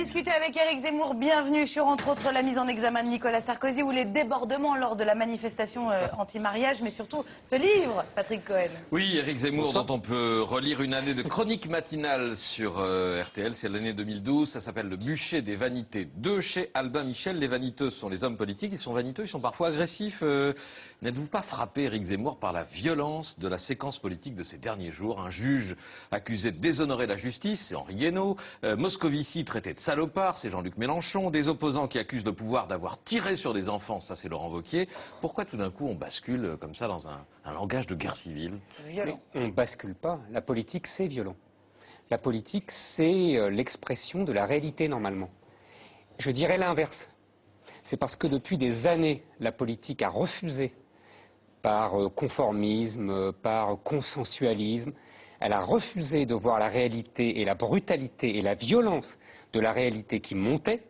discuter avec Éric Zemmour. Bienvenue sur, entre autres, la mise en examen de Nicolas Sarkozy ou les débordements lors de la manifestation anti-mariage, mais surtout ce livre, Patrick Cohen. Oui, Éric Zemmour, dont on peut relire une année de chronique matinale sur RTL. C'est l'année 2012. Ça s'appelle Le bûcher des vanités. De chez Albin Michel. Les vaniteux sont les hommes politiques. Ils sont vaniteux, ils sont parfois agressifs. N'êtes-vous pas frappé, Éric Zemmour, par la violence de la séquence politique de ces derniers jours? Un juge accusé de déshonorer la justice, c'est Henri Guénaud. Moscovici traité de salopard, c'est Jean-Luc Mélenchon. Des opposants qui accusent le pouvoir d'avoir tiré sur des enfants, ça c'est Laurent Wauquiez. Pourquoi tout d'un coup on bascule comme ça dans un langage de guerre civile? On ne bascule pas. La politique, c'est violent. La politique, c'est l'expression de la réalité normalement. Je dirais l'inverse. C'est parce que depuis des années, la politique a refusé, par conformisme, par consensualisme, elle a refusé de voir la réalité et la brutalité et la violence de la réalité qui montait,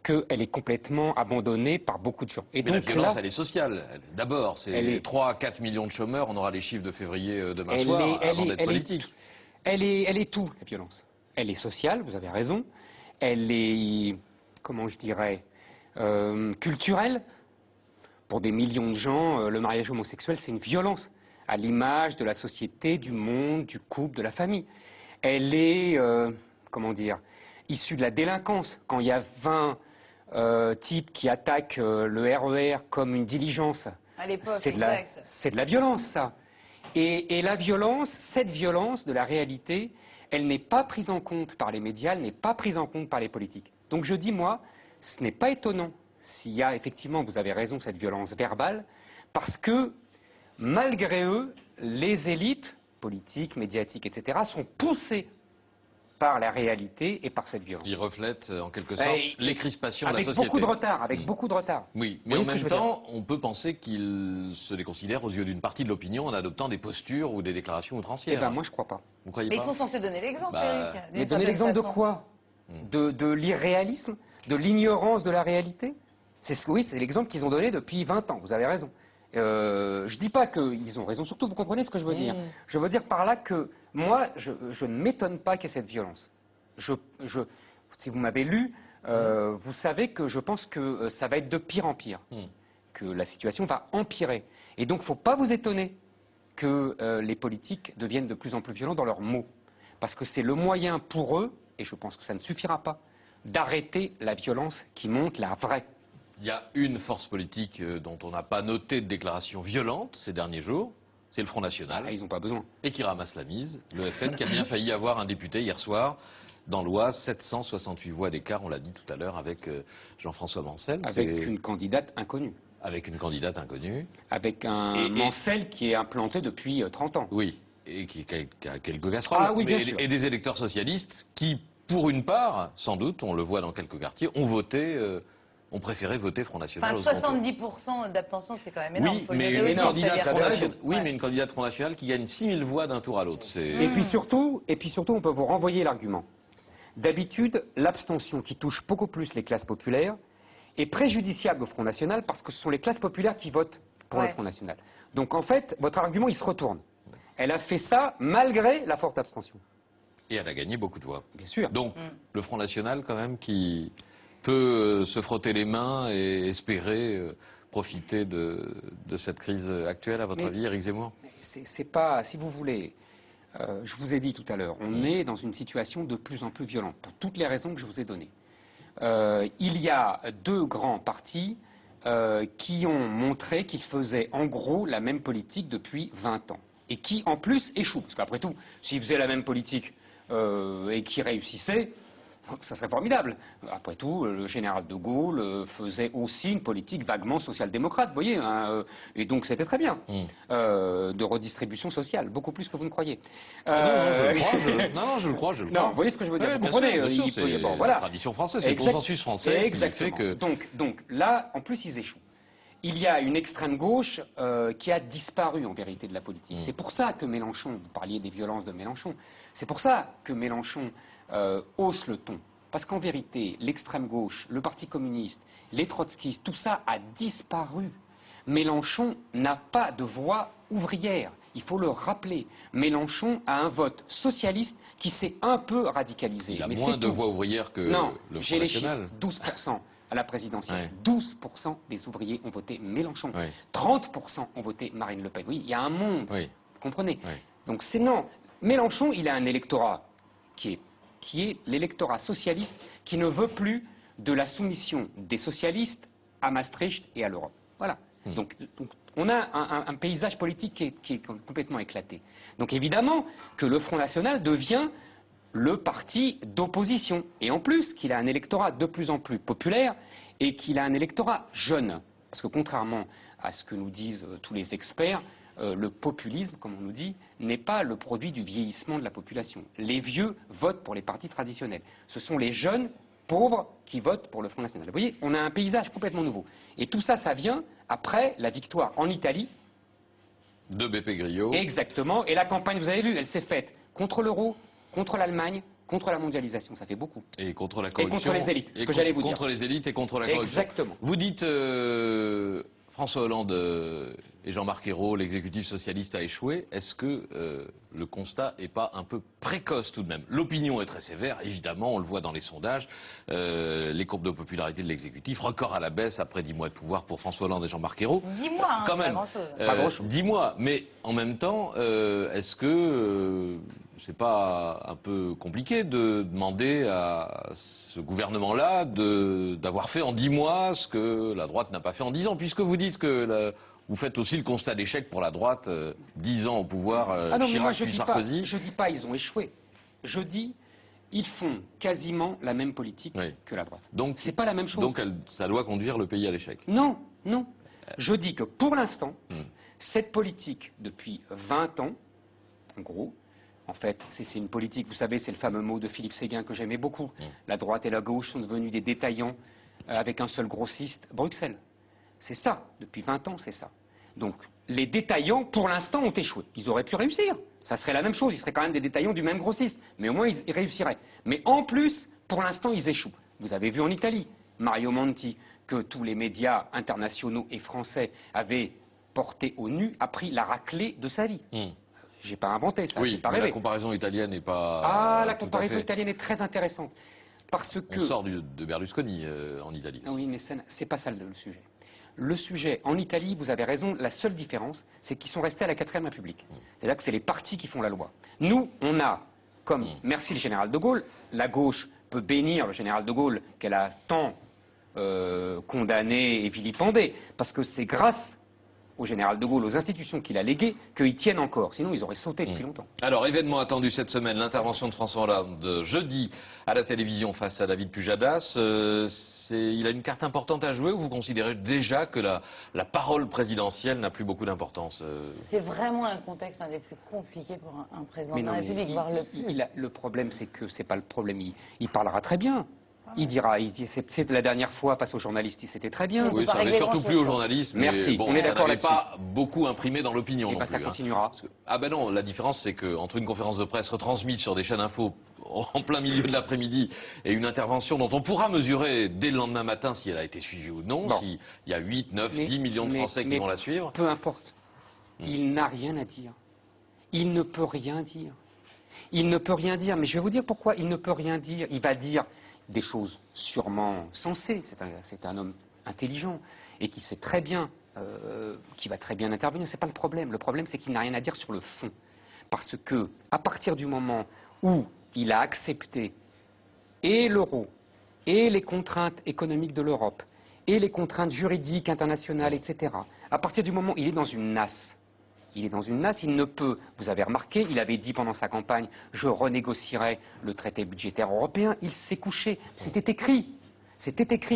qu'elle est complètement abandonnée par beaucoup de gens. Et mais donc, la violence, là, elle est sociale. D'abord, c'est 3 à 4 millions de chômeurs. On aura les chiffres de février demain soir, avant d'être politique. Elle est tout, la violence. Elle est sociale, vous avez raison. Elle est, comment je dirais, culturelle. Pour des millions de gens, le mariage homosexuel, c'est une violence à l'image de la société, du monde, du couple, de la famille. Elle est, comment dire, issue de la délinquance. Quand il y a 20 types qui attaquent le RER comme une diligence, c'est de la violence, ça. Et la violence, cette violence de la réalité, elle n'est pas prise en compte par les médias, elle n'est pas prise en compte par les politiques. Donc je dis, moi, ce n'est pas étonnant s'il y a effectivement, vous avez raison, cette violence verbale, parce que malgré eux, les élites politiques, médiatiques, etc., sont poussées par la réalité et par cette violence. Ils reflètent en quelque sorte les crispations de la société. Avec beaucoup de retard, avec beaucoup de retard. Oui, mais en même temps, on peut penser qu'ils se déconsidèrent aux yeux d'une partie de l'opinion en adoptant des postures ou des déclarations outrancières. Eh bien, moi, je ne crois pas. Vous croyez mais pas? ils sont censés donner l'exemple, Éric. Mais donner l'exemple de quoi? De l'irréalisme? De l'ignorance de la réalité? Oui, c'est l'exemple qu'ils ont donné depuis 20 ans, vous avez raison. Je ne dis pas qu'ils ont raison, surtout vous comprenez ce que je veux dire. Je veux dire par là que moi, je ne m'étonne pas qu'il y ait cette violence. Si vous m'avez lu, vous savez que je pense que ça va être de pire en pire, que la situation va empirer. Et donc il ne faut pas vous étonner que les politiques deviennent de plus en plus violents dans leurs mots. Parce que c'est le moyen pour eux, et je pense que ça ne suffira pas, d'arrêter la violence qui monte, la vraie. Il y a une force politique dont on n'a pas noté de déclaration violente ces derniers jours, c'est le Front National. Ah, ils n'ont pas besoin. Et qui ramasse la mise, le FN, qui a bien failli avoir un député hier soir dans l'Oise, 768 voix d'écart, on l'a dit tout à l'heure, avec Jean-François Mancel. Avec une candidate inconnue. Avec une candidate inconnue. Avec un Mancel qui est implanté depuis 30 ans. Oui, et qui a quelques casseroles. Ah oui, bien sûr. Et des électeurs socialistes qui, pour une part, sans doute, on le voit dans quelques quartiers, ont voté... ont préféré voter Front National. Enfin, 70% d'abstention, c'est quand même énorme. Oui, mais une candidate Front National qui gagne 6000 voix d'un tour à l'autre. Et puis surtout, on peut vous renvoyer l'argument. D'habitude, l'abstention qui touche beaucoup plus les classes populaires est préjudiciable au Front National parce que ce sont les classes populaires qui votent pour le Front National. Donc en fait, votre argument, il se retourne. Elle a fait ça malgré la forte abstention. Et elle a gagné beaucoup de voix. Bien sûr. Donc, le Front National, quand même, qui peut se frotter les mains et espérer profiter de cette crise actuelle, à votre avis, Éric Zemmour? C'est pas, si vous voulez, je vous ai dit tout à l'heure, on est dans une situation de plus en plus violente, pour toutes les raisons que je vous ai données. Il y a 2 grands partis qui ont montré qu'ils faisaient en gros la même politique depuis 20 ans, et qui en plus échouent, parce qu'après tout, s'ils faisaient la même politique et qu'ils réussissaient, ça serait formidable. Après tout, le général de Gaulle faisait aussi une politique vaguement social-démocrate, vous voyez, hein, et donc c'était très bien, de redistribution sociale, beaucoup plus que vous ne croyez. Non, je le crois. Non, vous voyez ce que je veux dire, vous comprenez, c'est la tradition française, c'est le consensus français qui fait que... Donc là, en plus, ils échouent. Il y a une extrême gauche qui a disparu en vérité de la politique. C'est pour ça que Mélenchon, vous parliez des violences de Mélenchon, c'est pour ça que Mélenchon hausse le ton. Parce qu'en vérité, l'extrême gauche, le Parti communiste, les trotskistes, tout ça a disparu. Mélenchon n'a pas de voix ouvrière. Il faut le rappeler. Mélenchon a un vote socialiste qui s'est un peu radicalisé. Il a mais moins c'est de tout. voix ouvrières que Non, le j'ai Front les chiffres. National. 12% à la présidentielle. Ouais. 12% des ouvriers ont voté Mélenchon. Ouais. 30% ont voté Marine Le Pen. Oui, il y a un monde. Oui. Vous comprenez? Oui. Donc c'est non. Mélenchon, il a un électorat qui est l'électorat socialiste qui ne veut plus de la soumission des socialistes à Maastricht et à l'Europe. Voilà. Donc, on a un paysage politique qui est complètement éclaté. Donc évidemment que le Front National devient le parti d'opposition. Et en plus qu'il a un électorat de plus en plus populaire et qu'il a un électorat jeune. Parce que contrairement à ce que nous disent tous les experts, le populisme, comme on nous dit, n'est pas le produit du vieillissement de la population. Les vieux votent pour les partis traditionnels. Ce sont les jeunes pauvres qui votent pour le Front National. Vous voyez, on a un paysage complètement nouveau. Et tout ça, ça vient après la victoire en Italie. De Beppe Grillo. Exactement. Et la campagne, vous avez vu, elle s'est faite contre l'euro, contre l'Allemagne, contre la mondialisation. Ça fait beaucoup. Et contre la Et coalition. contre les élites, ce que j'allais vous dire. Contre les élites et contre la coalition. Exactement. Vous dites François Hollande et Jean-Marc Ayrault, l'exécutif socialiste a échoué. Est-ce que le constat n'est pas un peu précoce tout de même? L'opinion est très sévère, évidemment, on le voit dans les sondages. Les courbes de popularité de l'exécutif, record à la baisse après 10 mois de pouvoir pour François Hollande et Jean-Marc Ayrault. 10 mois, hein, quand c'est même. pas grand-chose. Pas grand-chose. 10 mois, mais en même temps, est-ce que c'est pas un peu compliqué de demander à ce gouvernement-là d'avoir fait en 10 mois ce que la droite n'a pas fait en 10 ans, puisque vous dites que vous faites aussi le constat d'échec pour la droite, 10 ans au pouvoir, Ah non, mais moi, Chirac je puis dis Sarkozy. pas, je dis pas ils ont échoué. Je dis ils font quasiment la même politique Oui. que la droite. Donc, C'est pas la même chose. Donc ça doit conduire le pays à l'échec. Non, non. Je dis que pour l'instant, Hmm. cette politique, depuis 20 ans, en gros, en fait, c'est une politique, vous savez, c'est le fameux mot de Philippe Séguin que j'aimais beaucoup. La droite et la gauche sont devenus des détaillants avec un seul grossiste, Bruxelles. C'est ça, depuis 20 ans, c'est ça. Donc, les détaillants, pour l'instant, ont échoué. Ils auraient pu réussir. Ça serait la même chose, ils seraient quand même des détaillants du même grossiste. Mais au moins, ils réussiraient. Mais en plus, pour l'instant, ils échouent. Vous avez vu en Italie, Mario Monti, que tous les médias internationaux et français avaient porté au nu, a pris la raclée de sa vie. J'ai pas inventé ça, j'ai Oui, pas mais rêvé. la comparaison italienne n'est pas. Ah, la tout à comparaison fait. italienne est très intéressante. Parce que. On sort de Berlusconi en Italie. Ah oui, mais c'est pas ça le sujet. Le sujet, en Italie, vous avez raison, la seule différence, c'est qu'ils sont restés à la 4ème République. C'est-à-dire que c'est les partis qui font la loi. Nous, on a, comme, merci le général de Gaulle, la gauche peut bénir le général de Gaulle qu'elle a tant condamné et vilipendé, parce que c'est grâce au général de Gaulle, aux institutions qu'il a léguées, qu'ils tiennent encore. Sinon, ils auraient sauté depuis longtemps. Alors, événement attendu cette semaine, l'intervention de François Hollande jeudi à la télévision face à David Pujadas. Il a une carte importante à jouer ou vous considérez déjà que la parole présidentielle n'a plus beaucoup d'importance C'est vraiment un contexte un des plus compliqués pour un président de la République, voire le plus. Le problème, c'est que c'est pas le problème. Il parlera très bien. Il dira, c'est la dernière fois face aux journalistes, c'était très bien. Oui, ça n'avait surtout plus aux journalistes. Mais merci, bon, on est d'accord là-dessus. là-dessus. Pas beaucoup imprimé dans l'opinion non Et plus. ça continuera. Ah ben non, la différence c'est qu'entre une conférence de presse retransmise sur des chaînes info en plein milieu de l'après-midi et une intervention dont on pourra mesurer dès le lendemain matin si elle a été suivie ou non, s'il y a 8, 9, 10 millions de Français qui vont la suivre. Peu importe. Il n'a rien à dire. Il ne peut rien dire. Il ne peut rien dire. Mais je vais vous dire pourquoi il ne peut rien dire. Il va dire des choses sûrement sensées. C'est un homme intelligent et qui sait très bien, qui va très bien intervenir. C'est pas le problème. Le problème, c'est qu'il n'a rien à dire sur le fond. Parce que, à partir du moment où il a accepté et l'euro, et les contraintes économiques de l'Europe, et les contraintes juridiques internationales, etc., à partir du moment où il est dans une nasse, il est dans une nasse, il ne peut, vous avez remarqué, il avait dit pendant sa campagne, je renégocierai le traité budgétaire européen, il s'est couché, c'était écrit,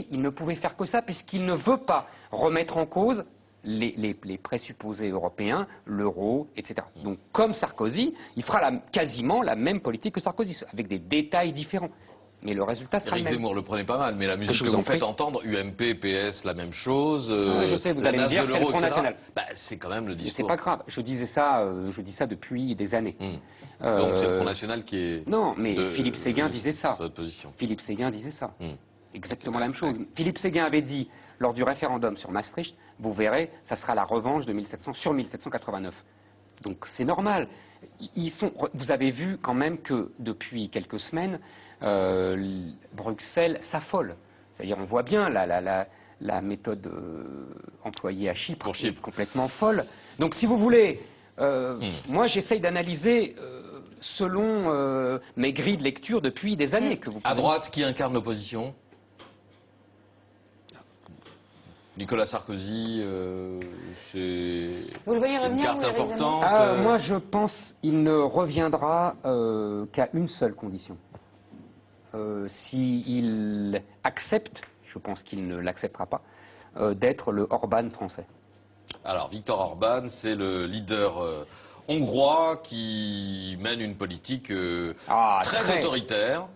il ne pouvait faire que ça puisqu'il ne veut pas remettre en cause les présupposés européens, l'euro, etc. Donc comme Sarkozy, il fera quasiment la même politique que Sarkozy, avec des détails différents. Mais le résultat sera Éric le même. Zemmour le prenait pas mal, mais la musique Je que vous en vous faites prie. entendre, UMP, PS, la même chose. Je sais, vous allez me dire, c'est le Front National. C'est quand même le Mais discours. c'est pas grave, je dis ça depuis des années. Donc c'est le Front National qui est. Non, mais Philippe Séguin disait ça. Sur votre position. Philippe Séguin disait ça. Exactement la même chose. Philippe Séguin avait dit, lors du référendum sur Maastricht, vous verrez, ça sera la revanche de 1789. Donc c'est normal. Vous avez vu quand même que depuis quelques semaines, Bruxelles s'affole. C'est-à-dire on voit bien la méthode employée à Chypre est complètement folle. Donc si vous voulez, moi j'essaye d'analyser selon mes grilles de lecture depuis des années. À droite, qui incarne l'opposition? Nicolas Sarkozy, c'est vous le voyez revenir, une carte importante. Moi, je pense qu'il ne reviendra qu'à une seule condition. S'il accepte, je pense qu'il ne l'acceptera pas, d'être le Orban français. Alors, Viktor Orban, c'est le leader hongrois qui mène une politique très autoritaire.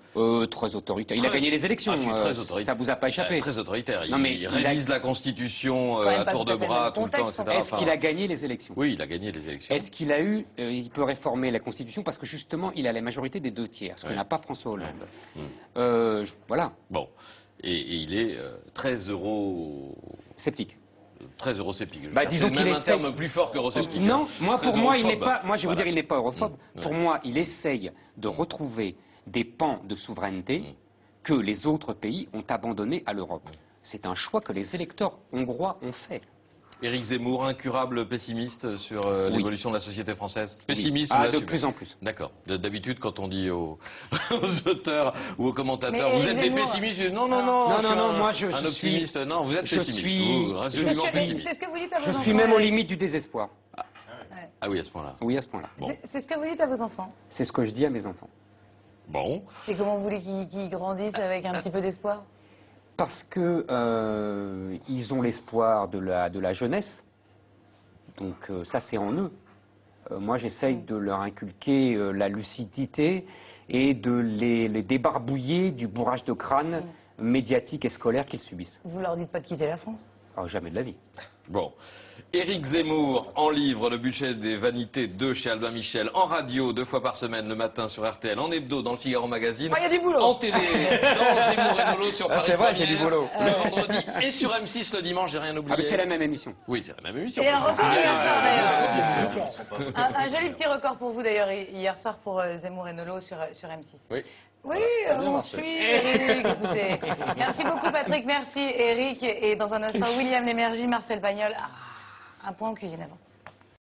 Très autoritaire. Il a gagné les élections. Très autoritaire. Ça vous a pas échappé. Très autoritaire. Non, mais il révise la Constitution à tour de bras tout le temps, etc. Est-ce qu'il a gagné les élections? Oui, il a gagné les élections. Est-ce qu'il a eu... il peut réformer la Constitution parce que justement, il a la majorité des 2 tiers, ce que n'a pas François Hollande. Voilà. Bon. Et il est très sceptique. Très eurosceptique. Disons qu'il même essaye... un terme plus fort qu'eurosceptique. Non, pour moi, il n'est pas. Moi, je vais vous Voilà. dire, il n'est pas europhobe. Pour moi, il essaye de retrouver des pans de souveraineté que les autres pays ont abandonnés à l'Europe. C'est un choix que les électeurs hongrois ont fait. Éric Zemmour, incurable pessimiste sur l'évolution de la société française. Pessimiste de plus en plus. D'accord. D'habitude, quand on dit aux auteurs ou aux commentateurs, mais vous êtes des Zemmour... pessimistes, non, moi je un optimiste. Suis... Non, vous êtes pessimiste. Suis... Résolument pessimiste. C'est ce que vous dites à vos enfants. Je suis même aux limites du désespoir. Ah oui, à ce point-là. Oui, à ce point-là. Bon. C'est ce que vous dites à vos enfants. C'est ce que je dis à mes enfants. Bon. Et comment vous voulez qu'ils grandissent avec un petit peu d'espoir? Parce que ils ont l'espoir de la jeunesse. Donc ça, c'est en eux. Moi, j'essaye de leur inculquer la lucidité et de les débarbouiller du bourrage de crâne médiatique et scolaire qu'ils subissent. Vous leur dites pas de quitter la France? Alors, jamais de la vie. Bon. Éric Zemmour, en livre, Le budget des vanités 2 chez Albin Michel, en radio 2 fois par semaine, le matin sur RTL, en hebdo dans le Figaro Magazine, il y a du boulot. en télé dans Zemmour et Nolo sur Paris c'est vrai, j'ai du boulot. le vendredi et sur M6 le dimanche, j'ai rien oublié. C'est la même émission. Oui, c'est la même émission. Et un record hier soir d'ailleurs. Un joli petit record pour vous d'ailleurs hier soir pour Zemmour et Nolo sur M6. Oui. Oui, voilà, on suit Eric, écoutez. Merci beaucoup Patrick, merci Eric. Et dans un instant, William Lémergie, Marcel Pagnol. Un point en cuisine avant.